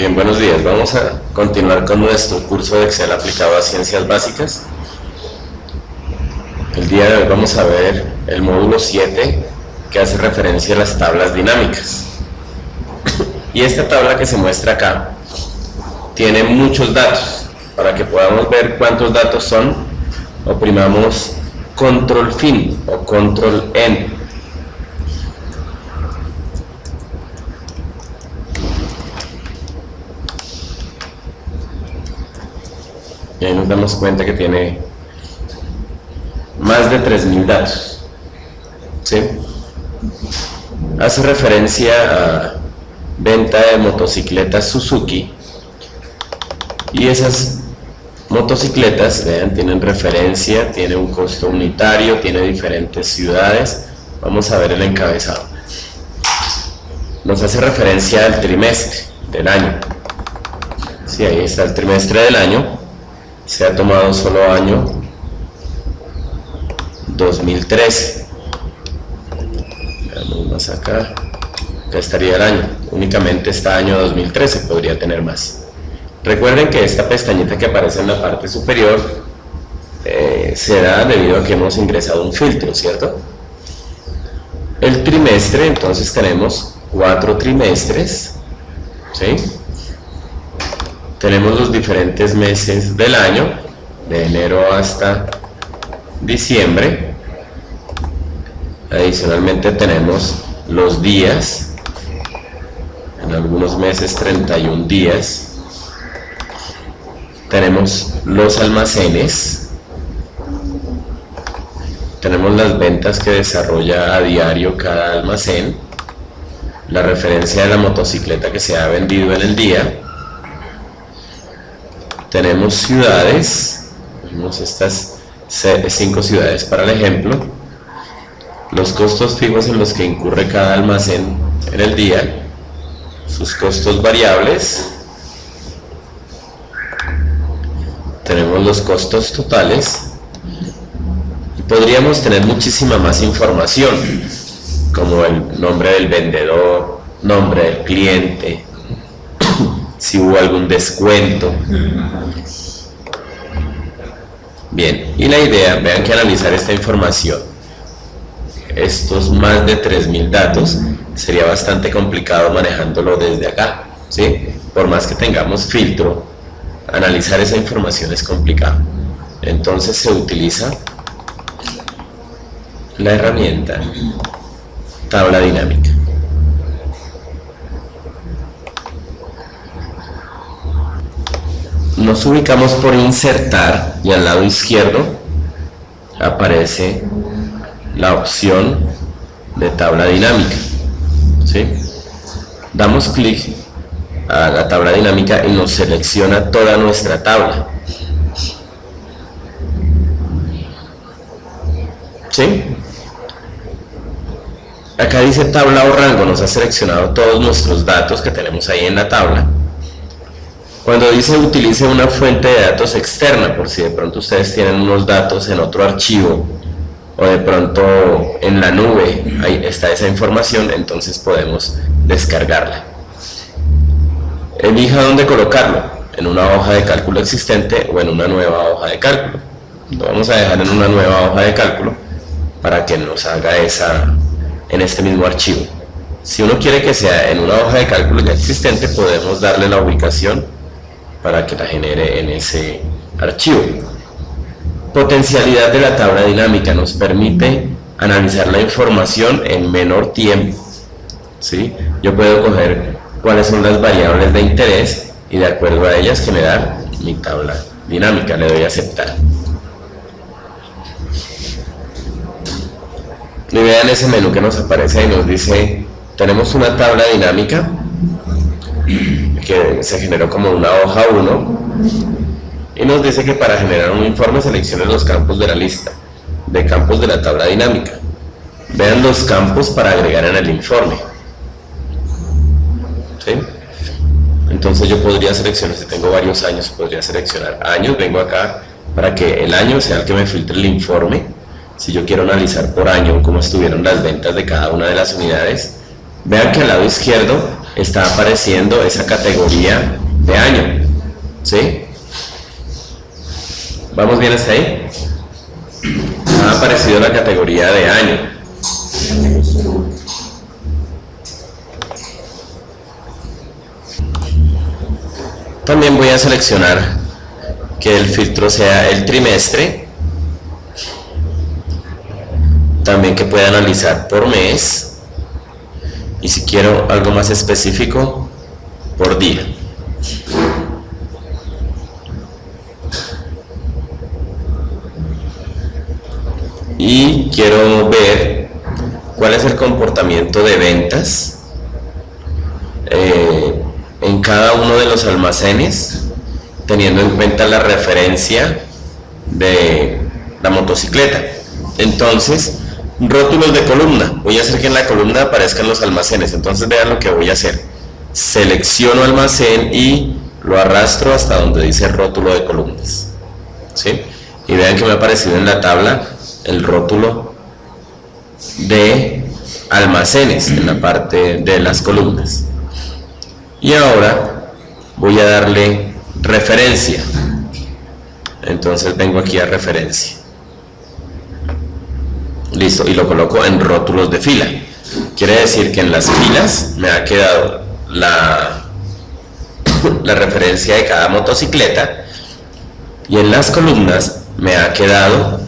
Bien, buenos días. Vamos a continuar con nuestro curso de Excel aplicado a ciencias básicas. El día de hoy vamos a ver el módulo 7 que hace referencia a las tablas dinámicas. Y esta tabla que se muestra acá tiene muchos datos. Para que podamos ver cuántos datos son, oprimamos control fin o control N. Y ahí nos damos cuenta que tiene más de 3000 datos. ¿Sí? Hace referencia a venta de motocicletas Suzuki. Y esas motocicletas, vean, tienen referencia, tiene un costo unitario, tiene diferentes ciudades. Vamos a ver el encabezado. Nos hace referencia al trimestre del año. Sí, ahí está el trimestre del año. Se ha tomado solo año 2013. Veamos más acá. Acá estaría el año. Únicamente está año 2013, podría tener más. Recuerden que esta pestañita que aparece en la parte superior se da debido a que hemos ingresado un filtro, ¿cierto? El trimestre, entonces tenemos 4 trimestres, ¿sí? Tenemos los diferentes meses del año, de enero hasta diciembre. Adicionalmente tenemos los días, en algunos meses 31 días. Tenemos los almacenes. Tenemos las ventas que desarrolla a diario cada almacén. La referencia de la motocicleta que se ha vendido en el día. Tenemos ciudades, tenemos estas 5 ciudades para el ejemplo, los costos fijos en los que incurre cada almacén en el día, sus costos variables, tenemos los costos totales y podríamos tener muchísima más información, como el nombre del vendedor, nombre del cliente, si hubo algún descuento. Bien, y la idea, vean que analizar esta información, estos más de 3000 datos, sería bastante complicado manejándolo desde acá, ¿sí? Por más que tengamos filtro, analizar esa información es complicado. Entonces se utiliza la herramienta tabla dinámica. Nos ubicamos por insertar y al lado izquierdo aparece la opción de tabla dinámica, ¿sí? Damos clic a la tabla dinámica y nos selecciona toda nuestra tabla, ¿sí? Acá dice tabla o rango, nos ha seleccionado todos nuestros datos que tenemos ahí en la tabla. Cuando dice utilice una fuente de datos externa, por si de pronto ustedes tienen unos datos en otro archivo o de pronto en la nube ahí está esa información, entonces podemos descargarla. Elija dónde colocarlo, en una hoja de cálculo existente o en una nueva hoja de cálculo. Lo vamos a dejar en una nueva hoja de cálculo para que nos haga esa en este mismo archivo. Si uno quiere que sea en una hoja de cálculo ya existente, podemos darle la ubicación para que la genere en ese archivo. Potencialidad de la tabla dinámica nos permite analizar la información en menor tiempo, ¿sí? Yo puedo coger cuáles son las variables de interés y de acuerdo a ellas generar mi tabla dinámica. Le doy a aceptar. Y vean ese menú que nos aparece y nos dice, tenemos una tabla dinámica que se generó como una hoja 1 y nos dice que para generar un informe seleccione los campos de la lista de campos de la tabla dinámica. Vean los campos para agregar en el informe, ¿sí? Entonces yo podría seleccionar, si tengo varios años, podría seleccionar años, vengo acá para que el año sea el que me filtre el informe. Si yo quiero analizar por año cómo estuvieron las ventas de cada una de las unidades, vean que al lado izquierdo está apareciendo esa categoría de año, ¿sí? ¿Vamos bien hasta ahí? Ha aparecido la categoría de año. También voy a seleccionar que el filtro sea el trimestre, también que pueda analizar por mes, y si quiero algo más específico, por día. Y quiero ver cuál es el comportamiento de ventas en cada uno de los almacenes, teniendo en cuenta la referencia de la motocicleta. Entonces, rótulos de columna. Voy a hacer que en la columna aparezcan los almacenes. Entonces vean lo que voy a hacer. Selecciono almacén y lo arrastro hasta donde dice rótulo de columnas, ¿sí? Y vean que me ha aparecido en la tabla el rótulo de almacenes en la parte de las columnas. Y ahora voy a darle referencia. Entonces vengo aquí a referencia. Listo, y lo coloco en rótulos de fila. Quiere decir que en las filas me ha quedado la referencia de cada motocicleta, y en las columnas me ha quedado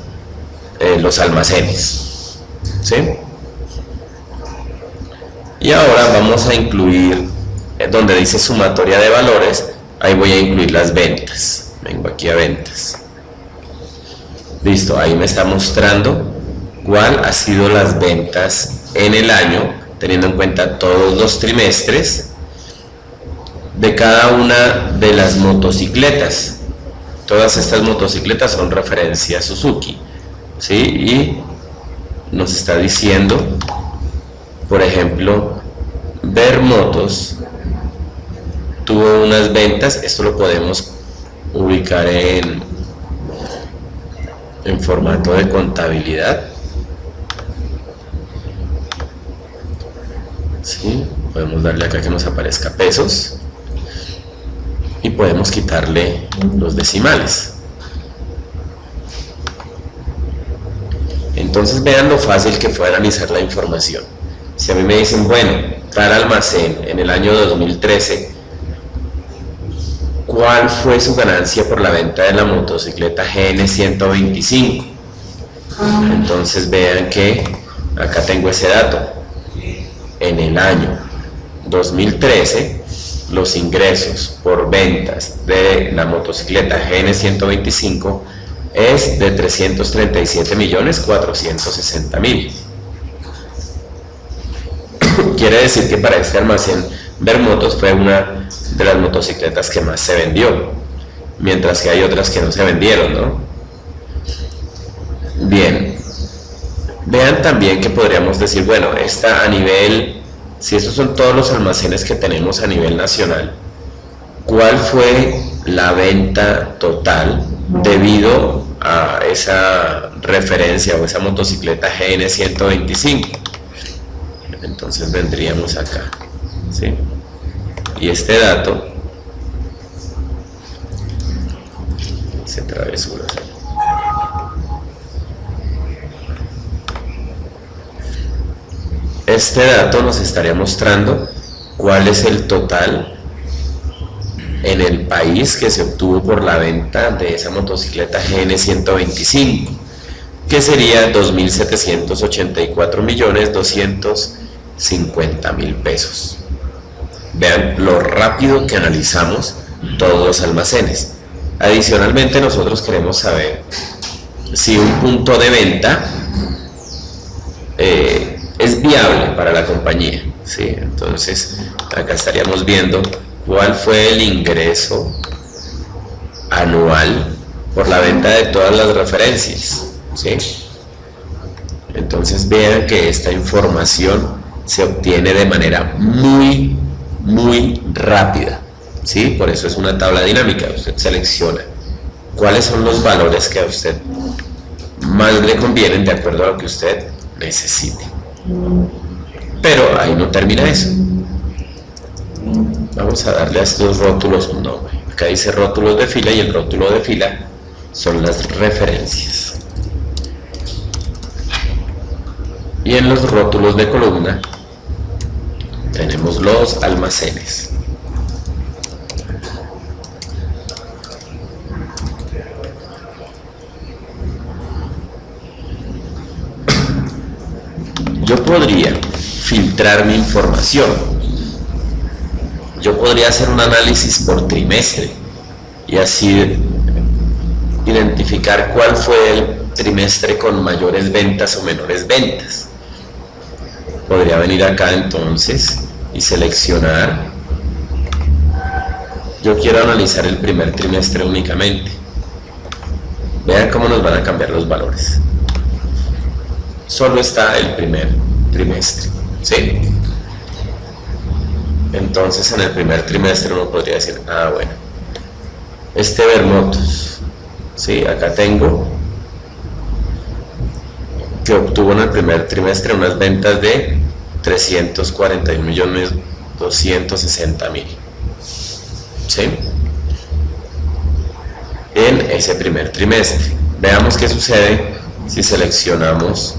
los almacenes, ¿sí? Y ahora vamos a incluir, donde dice sumatoria de valores, ahí voy a incluir las ventas. Vengo aquí a ventas. Listo, ahí me está mostrando cuál ha sido las ventas en el año, teniendo en cuenta todos los trimestres de cada una de las motocicletas. Todas estas motocicletas son referencia a Suzuki, ¿sí? Y nos está diciendo, por ejemplo, Vermotos tuvo unas ventas. Esto lo podemos ubicar en formato de contabilidad, ¿sí? Podemos darle acá que nos aparezca pesos y podemos quitarle los decimales. Entonces vean lo fácil que fue analizar la información. Si a mí me dicen, bueno, tal almacén en el año 2013, ¿cuál fue su ganancia por la venta de la motocicleta GN 125? Entonces vean que acá tengo ese dato. En el año 2013, los ingresos por ventas de la motocicleta GN 125 es de 337.460.000. Quiere decir que para este almacén Vermotos fue una de las motocicletas que más se vendió, mientras que hay otras que no se vendieron, ¿no? Bien, vean también que podríamos decir, bueno, esta a nivel, si estos son todos los almacenes que tenemos a nivel nacional, ¿cuál fue la venta total debido a esa referencia o esa motocicleta GN 125? Entonces vendríamos acá, ¿sí? Y este dato, se travesura. Este dato nos estaría mostrando cuál es el total en el país que se obtuvo por la venta de esa motocicleta GN 125, que sería 2.784.250.000 pesos. Vean lo rápido que analizamos todos los almacenes. Adicionalmente, nosotros queremos saber si un punto de venta es viable para la compañía, ¿sí? Entonces, acá estaríamos viendo cuál fue el ingreso anual por la venta de todas las referencias, ¿sí? Entonces vean que esta información se obtiene de manera muy rápida, ¿sí? Por eso es una tabla dinámica. Usted selecciona cuáles son los valores que a usted más le convienen de acuerdo a lo que usted necesite. Pero ahí no termina eso. Vamos a darle a estos rótulos un nombre. Acá dice rótulos de fila y el rótulo de fila son las referencias. Y en los rótulos de columna tenemos los almacenes. Yo podría filtrar mi información. Yo podría hacer un análisis por trimestre y así identificar cuál fue el trimestre con mayores ventas o menores ventas. Podría venir acá entonces y seleccionar. Yo quiero analizar el primer trimestre únicamente. Vean cómo nos van a cambiar los valores. Solo está el primer trimestre, ¿sí? Entonces en el primer trimestre uno podría decir, bueno, este Vermotos, ¿sí? Acá tengo que obtuvo en el primer trimestre unas ventas de 341.260.000, ¿sí? En ese primer trimestre. Veamos qué sucede si seleccionamos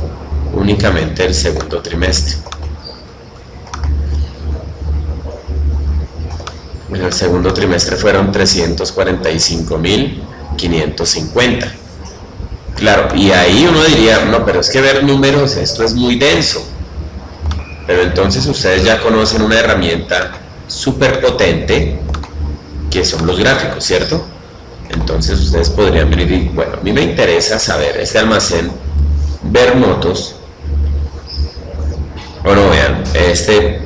únicamente el segundo trimestre. En el segundo trimestre fueron 345.550. Claro, y ahí uno diría, no, pero es que ver números, esto es muy denso. Pero entonces ustedes ya conocen una herramienta súper potente que son los gráficos, ¿cierto? Entonces ustedes podrían venir y, bueno, a mí me interesa saber este almacén Vermotos. Bueno, vean, este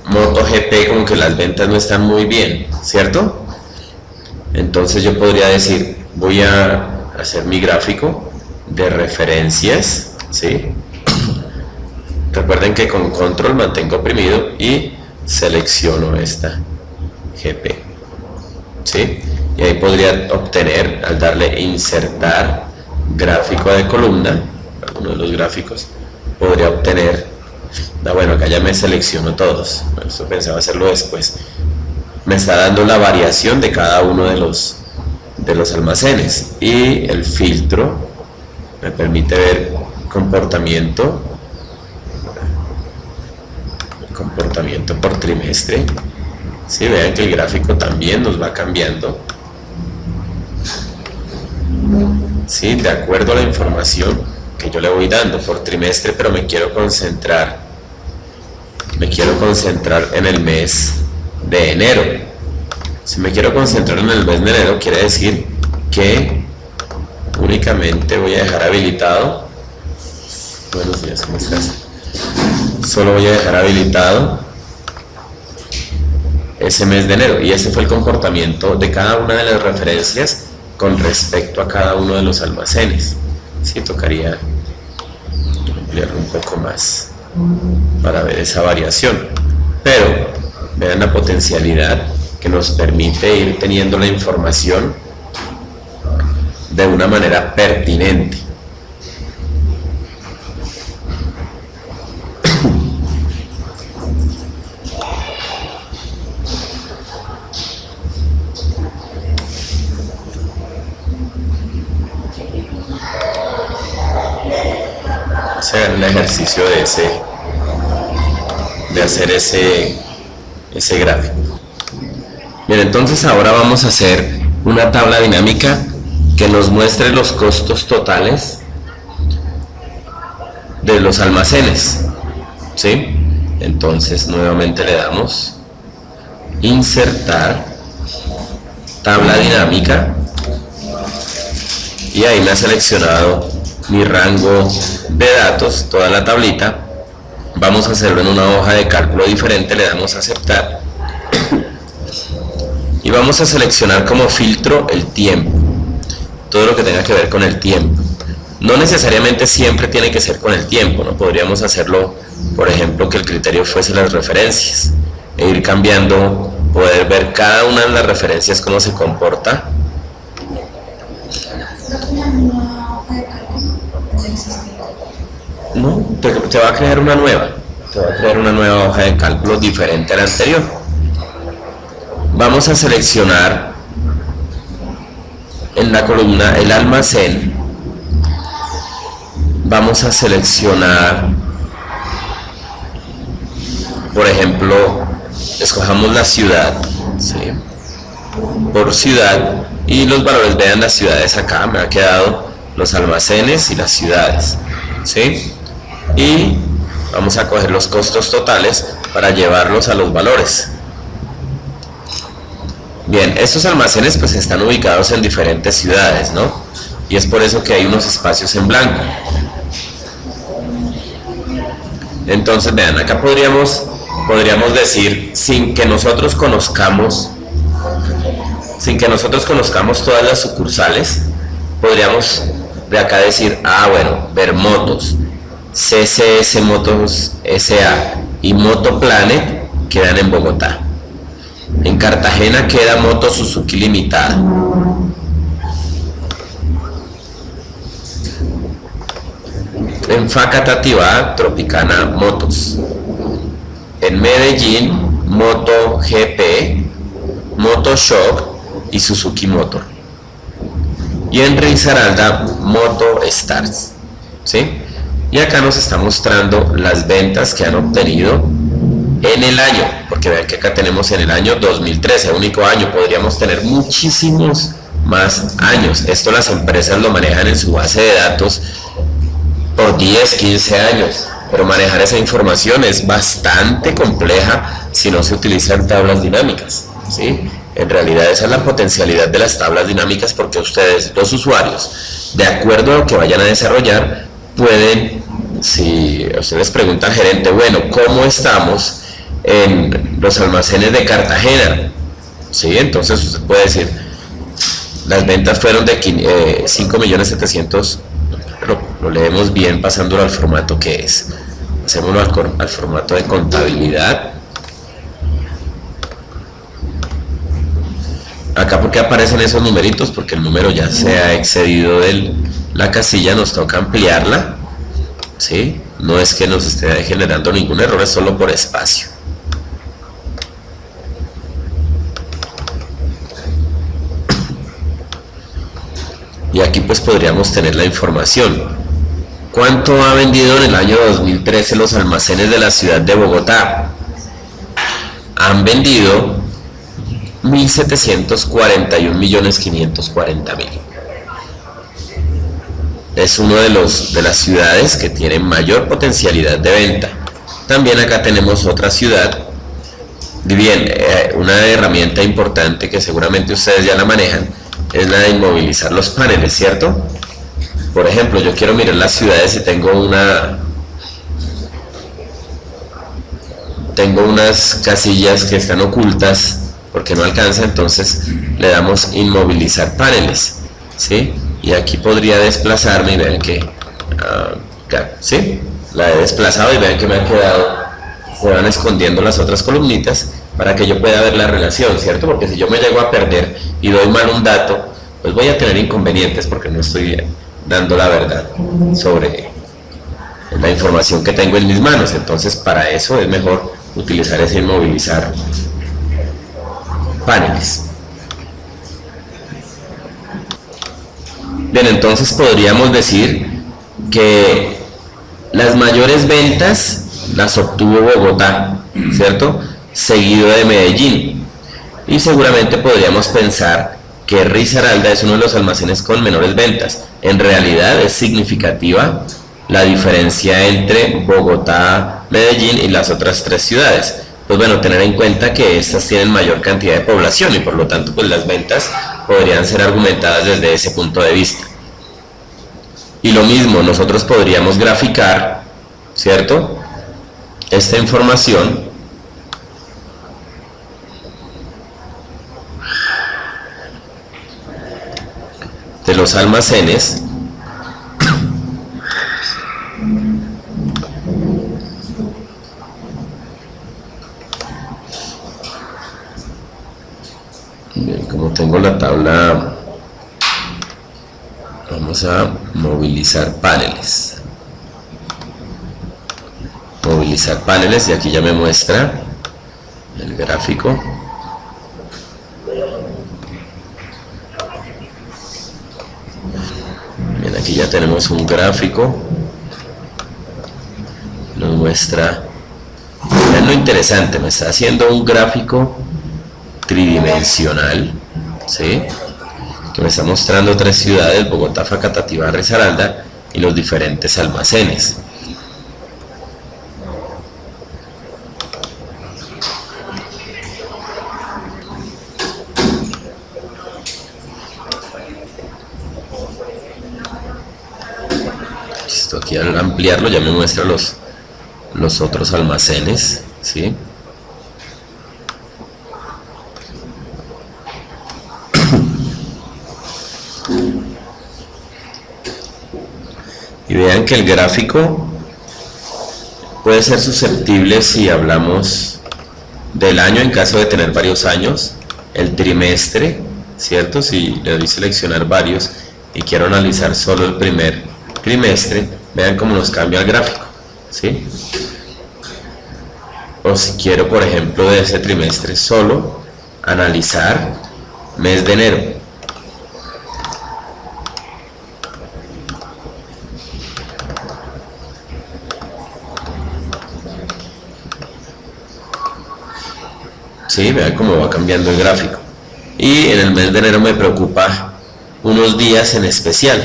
MotoGP como que las ventas no están muy bien, ¿cierto? Entonces yo podría decir, voy a hacer mi gráfico de referencias, ¿sí? Recuerden que con control mantengo oprimido y selecciono esta GP, ¿sí? Y ahí podría obtener, al darle insertar gráfico de columna, alguno de los gráficos, podría obtener, bueno, acá ya me selecciono todos, esto pensaba hacerlo después, me está dando la variación de cada uno de los almacenes, y el filtro me permite ver comportamiento por trimestre. Sí, vean que el gráfico también nos va cambiando, sí, de acuerdo a la información que yo le voy dando por trimestre, pero me quiero concentrar en el mes de enero. Si me quiero concentrar en el mes de enero, quiere decir que únicamente voy a dejar habilitado, buenos días, ¿cómo estás? Solo voy a dejar habilitado ese mes de enero, y ese fue el comportamiento de cada una de las referencias con respecto a cada uno de los almacenes. Sí, tocaría ampliarlo un poco más para ver esa variación, pero vean la potencialidad que nos permite ir teniendo la información de una manera pertinente. Hacer el ejercicio de hacer ese gráfico. Bien, entonces ahora vamos a hacer una tabla dinámica que nos muestre los costos totales de los almacenes, ¿sí? Entonces nuevamente le damos insertar tabla dinámica y ahí me ha seleccionado mi rango de datos, toda la tablita. Vamos a hacerlo en una hoja de cálculo diferente, le damos a aceptar y vamos a seleccionar como filtro el tiempo, todo lo que tenga que ver con el tiempo. No necesariamente siempre tiene que ser con el tiempo, ¿no? Podríamos hacerlo, por ejemplo, que el criterio fuese las referencias e ir cambiando, poder ver cada una de las referencias cómo se comporta. No, te va a crear una nueva hoja de cálculo diferente a la anterior. vamos a seleccionar en la columna el almacén, vamos a seleccionar, por ejemplo, escojamos la ciudad, ¿sí? Por ciudad, y los valores, vean las ciudades acá, me ha quedado los almacenes y las ciudades, ¿sí? Y vamos a coger los costos totales para llevarlos a los valores. Bien, estos almacenes pues están ubicados en diferentes ciudades, ¿no? Y es por eso que hay unos espacios en blanco. Entonces, vean, acá podríamos decir, sin que nosotros conozcamos todas las sucursales, podríamos de acá decir, bueno, ver motos, CCS Motos SA y Motoplanet quedan en Bogotá. En Cartagena queda Moto Suzuki Limitada. En Facatativá, Tropicana Motos. En Medellín, Moto GP, Moto Shock y Suzuki Motor. Y en Risaralda, Moto Stars, ¿sí? Y acá nos está mostrando las ventas que han obtenido en el año, porque vean que acá tenemos en el año 2013, único año, podríamos tener muchísimos más años. Esto las empresas lo manejan en su base de datos por 10, 15 años, pero manejar esa información es bastante compleja si no se utilizan tablas dinámicas, ¿sí? En realidad esa es la potencialidad de las tablas dinámicas, porque ustedes, los usuarios, de acuerdo a lo que vayan a desarrollar, pueden, si ustedes preguntan al gerente, bueno, ¿cómo estamos en los almacenes de Cartagena? ¿Sí? Entonces usted puede decir, las ventas fueron de 5.700.000, lo leemos bien pasándolo al formato que es. Hacémoslo al formato de contabilidad. Acá, ¿por qué aparecen esos numeritos? Porque el número ya se ha excedido de la casilla, nos toca ampliarla, ¿sí? No es que nos esté generando ningún error, es solo por espacio. Y aquí pues podríamos tener la información. ¿Cuánto ha vendido en el año 2013 los almacenes de la ciudad de Bogotá? Han vendido 1.741.540.000. Es uno de las ciudades que tienen mayor potencialidad de venta. También acá tenemos otra ciudad. Bien, una herramienta importante que seguramente ustedes ya la manejan es la de inmovilizar los paneles, ¿cierto? Por ejemplo, yo quiero mirar las ciudades y tengo unas casillas que están ocultas porque no alcanza, entonces le damos inmovilizar paneles, ¿sí? Y aquí podría desplazarme y vean que, ¿sí? La he desplazado y vean que me han quedado, se van escondiendo las otras columnitas para que yo pueda ver la relación, ¿cierto? Porque si yo me llego a perder y doy mal un dato, pues voy a tener inconvenientes porque no estoy dando la verdad sobre la información que tengo en mis manos. Entonces, para eso es mejor utilizar ese inmovilizar paneles. Bien, entonces podríamos decir que las mayores ventas las obtuvo Bogotá, ¿cierto? Seguido de Medellín. Y seguramente podríamos pensar que Risaralda es uno de los almacenes con menores ventas. En realidad es significativa la diferencia entre Bogotá, Medellín y las otras tres ciudades. Pues bueno, tener en cuenta que estas tienen mayor cantidad de población y por lo tanto pues las ventas podrían ser argumentadas desde ese punto de vista. Y lo mismo, nosotros podríamos graficar, ¿cierto?, esta información de los almacenes como tengo la tabla, vamos a movilizar paneles y aquí ya me muestra el gráfico Aquí ya tenemos un gráfico. Nos muestra, vean lo interesante, me está haciendo un gráfico tridimensional, ¿sí? Que me está mostrando 3 ciudades: Bogotá, Facatativá, Risaralda, y los diferentes almacenes. Esto aquí, al ampliarlo, ya me muestra los otros almacenes, ¿sí? Y vean que el gráfico puede ser susceptible si hablamos del año, en caso de tener varios años, el trimestre, ¿cierto? Si le doy seleccionar varios y quiero analizar solo el primer trimestre, vean cómo nos cambia el gráfico, ¿sí? O si quiero, por ejemplo, de ese trimestre solo analizar mes de enero. Sí, vean cómo va cambiando el gráfico. Y en el mes de enero me preocupa unos días en especial,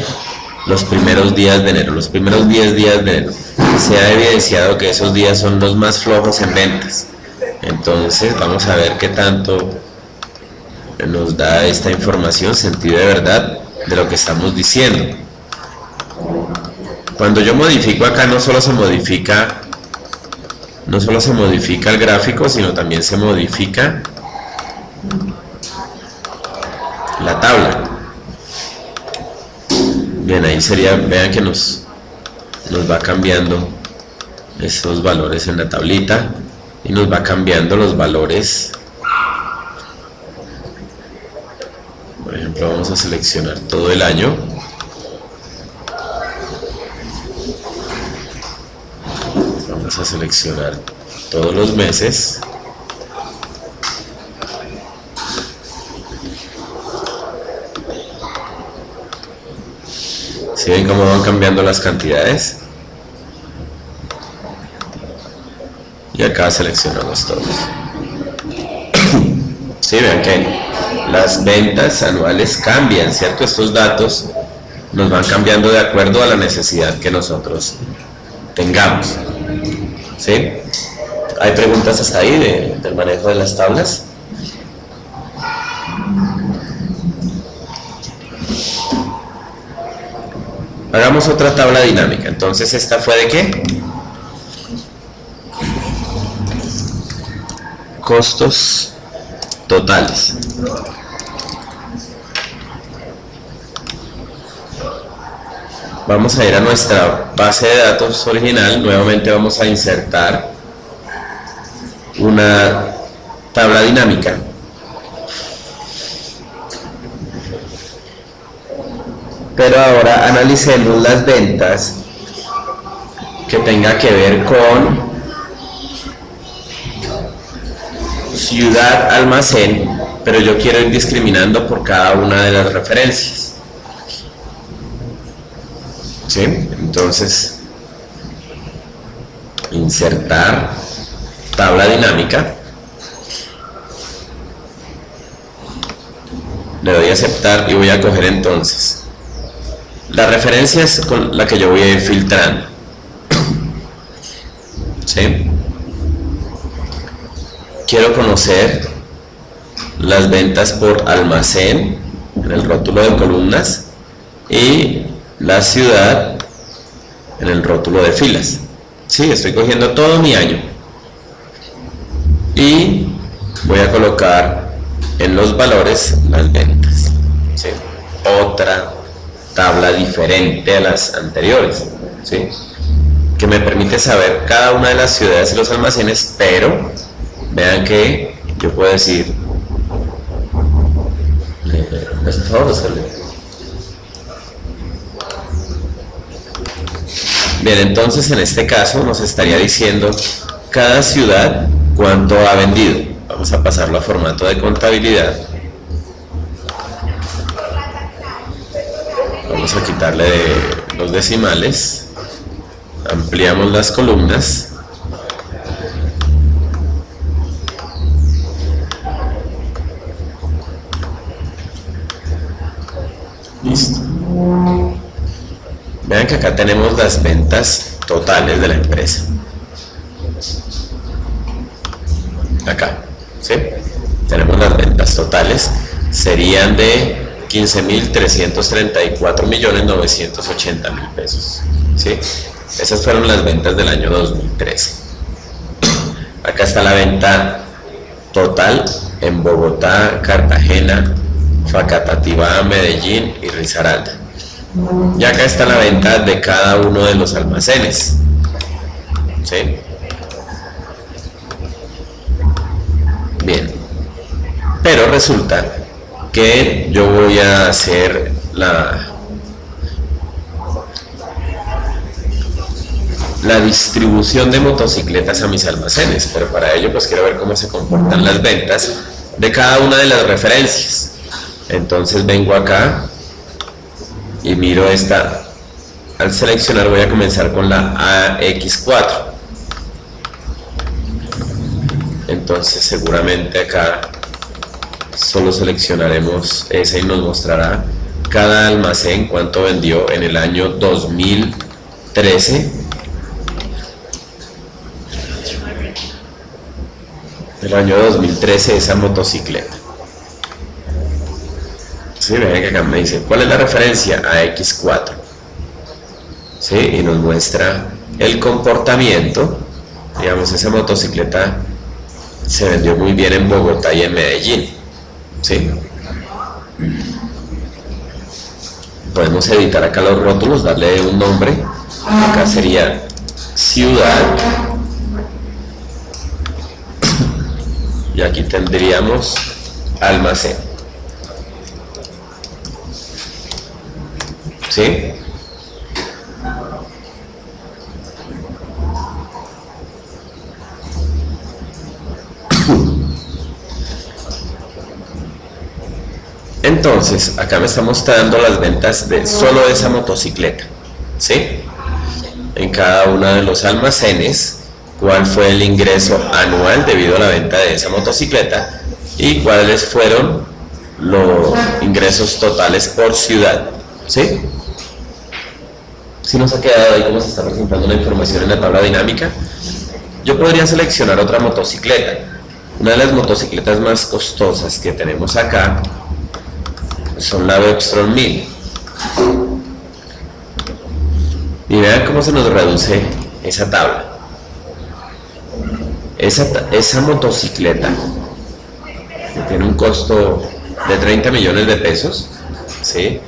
los primeros días de enero. Los primeros 10 días de enero se ha evidenciado que esos días son los más flojos en ventas. Entonces vamos a ver qué tanto nos da esta información sentido de verdad de lo que estamos diciendo. Cuando yo modifico acá, no solo se modifica el gráfico, sino también se modifica la tabla. Bien, ahí sería, vean que nos va cambiando esos valores en la tablita y nos va cambiando los valores. Por ejemplo, vamos a seleccionar todo el año. Vamos a seleccionar todos los meses. ¿Sí ven cómo van cambiando las cantidades? Y acá seleccionamos todos. Sí, vean que las ventas anuales cambian, ¿cierto? Estos datos nos van cambiando de acuerdo a la necesidad que nosotros tengamos. ¿Sí? ¿Hay preguntas hasta ahí del manejo de las tablas? Hagamos otra tabla dinámica. Entonces, ¿esta fue de qué? Costos totales. Vamos a ir a nuestra base de datos original. Nuevamente vamos a insertar una tabla dinámica. Pero ahora analicemos las ventas que tenga que ver con ciudad, almacén, pero yo quiero ir discriminando por cada una de las referencias. ¿Sí? Entonces, insertar tabla dinámica. Le doy a aceptar y voy a coger entonces la referencia es con la que yo voy a ir filtrando. ¿Sí? Quiero conocer las ventas por almacén en el rótulo de columnas y la ciudad en el rótulo de filas. Sí, estoy cogiendo todo mi año y voy a colocar en los valores las ventas. ¿Sí? Otra tabla diferente a las anteriores, ¿sí? Que me permite saber cada una de las ciudades y los almacenes, pero vean que yo puedo decir, por favor, bien, entonces en este caso nos estaría diciendo cada ciudad cuánto ha vendido. Vamos a pasarlo a formato de contabilidad. Vamos vamos a quitarle los decimales, ampliamos las columnas, listo. Vean que acá tenemos las ventas totales de la empresa. Acá, ¿sí? Tenemos las ventas totales, serían de 15.334.980.000 pesos, ¿sí? Esas fueron las ventas del año 2013. Acá está la venta total en Bogotá, Cartagena, Facatativá, Medellín y Risaralda. Y acá está la venta de cada uno de los almacenes, ¿sí? Bien, pero resulta que yo voy a hacer la distribución de motocicletas a mis almacenes, pero para ello pues quiero ver cómo se comportan las ventas de cada una de las referencias. Entonces vengo acá y miro esta. Al seleccionar voy a comenzar con la AX4. Entonces seguramente acá solo seleccionaremos esa y nos mostrará cada almacén cuánto vendió en el año 2013. El año 2013 esa motocicleta. Sí, vean que acá me dice ¿cuál es la referencia? AX4. ¿Sí? Y nos muestra el comportamiento. Digamos, esa motocicleta se vendió muy bien en Bogotá y en Medellín, ¿sí? Podemos editar acá los rótulos, darle un nombre. Acá sería ciudad. Y aquí tendríamos almacén, ¿sí? Entonces, acá me está mostrando las ventas de solo esa motocicleta, ¿sí? En cada uno de los almacenes, cuál fue el ingreso anual debido a la venta de esa motocicleta y cuáles fueron los ingresos totales por ciudad, ¿sí? Si nos ha quedado ahí cómo se está presentando la información en la tabla dinámica. Yo podría seleccionar otra motocicleta. Una de las motocicletas más costosas que tenemos acá son la Webstrom 1000. Y vean cómo se nos reduce esa tabla. Esa motocicleta que tiene un costo de 30 millones de pesos, ¿sí?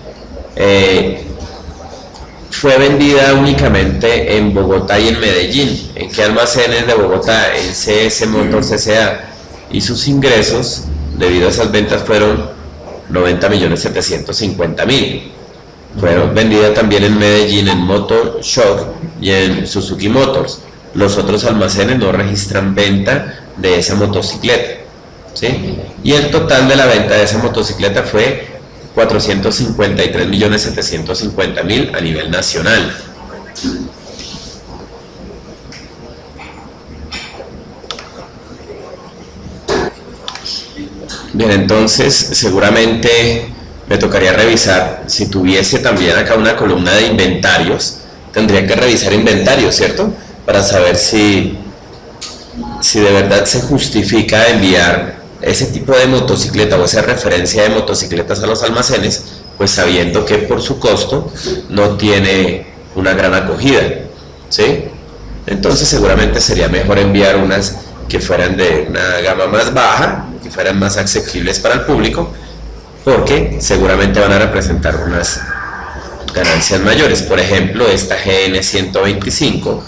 Fue vendida únicamente en Bogotá y en Medellín. ¿En qué almacenes de Bogotá? En CS Motor CCA. Y sus ingresos debido a esas ventas fueron 90.750.000. Fueron vendidas también en Medellín, en Motor Shock y en Suzuki Motors. Los otros almacenes no registran venta de esa motocicleta, ¿sí? Y el total de la venta de esa motocicleta fue 453.750.000 a nivel nacional. Bien, entonces seguramente me tocaría revisar, si tuviese también acá una columna de inventarios, tendría que revisar inventarios, ¿cierto? Para saber si de verdad se justifica enviar ese tipo de motocicleta o esa referencia de motocicletas a los almacenes, pues sabiendo que por su costo no tiene una gran acogida, ¿sí? Entonces seguramente sería mejor enviar unas que fueran de una gama más baja, que fueran más accesibles para el público, porque seguramente van a representar unas ganancias mayores. Por ejemplo, esta GN 125,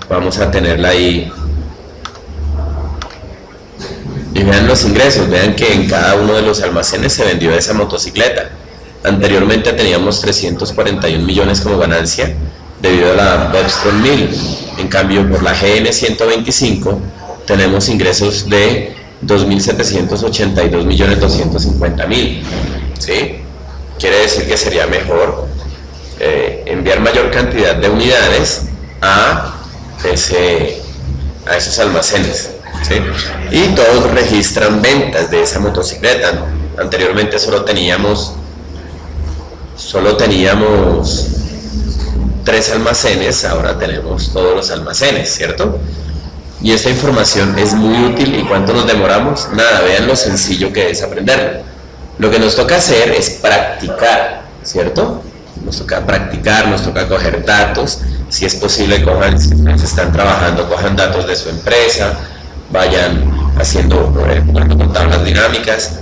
vamos a tenerla ahí. Y vean los ingresos, vean que en cada uno de los almacenes se vendió esa motocicleta. Anteriormente teníamos 341 millones como ganancia debido a la Webstrom 1000. En cambio, por la GN 125 tenemos ingresos de 2.782.250.000, ¿sí? quiere decir que sería mejor enviar mayor cantidad de unidades a esos almacenes, ¿sí? Y todos registran ventas de esa motocicleta. Anteriormente solo teníamos 3 almacenes, ahora tenemos todos los almacenes, ¿cierto? Y esta información es muy útil. ¿Y cuánto nos demoramos? Nada, vean lo sencillo que es aprenderlo. Lo que nos toca hacer es practicar, ¿cierto? Nos toca practicar, nos toca coger datos. Si es posible, si ustedes están trabajando, cojan datos de su empresa, vayan haciendo con tablas dinámicas,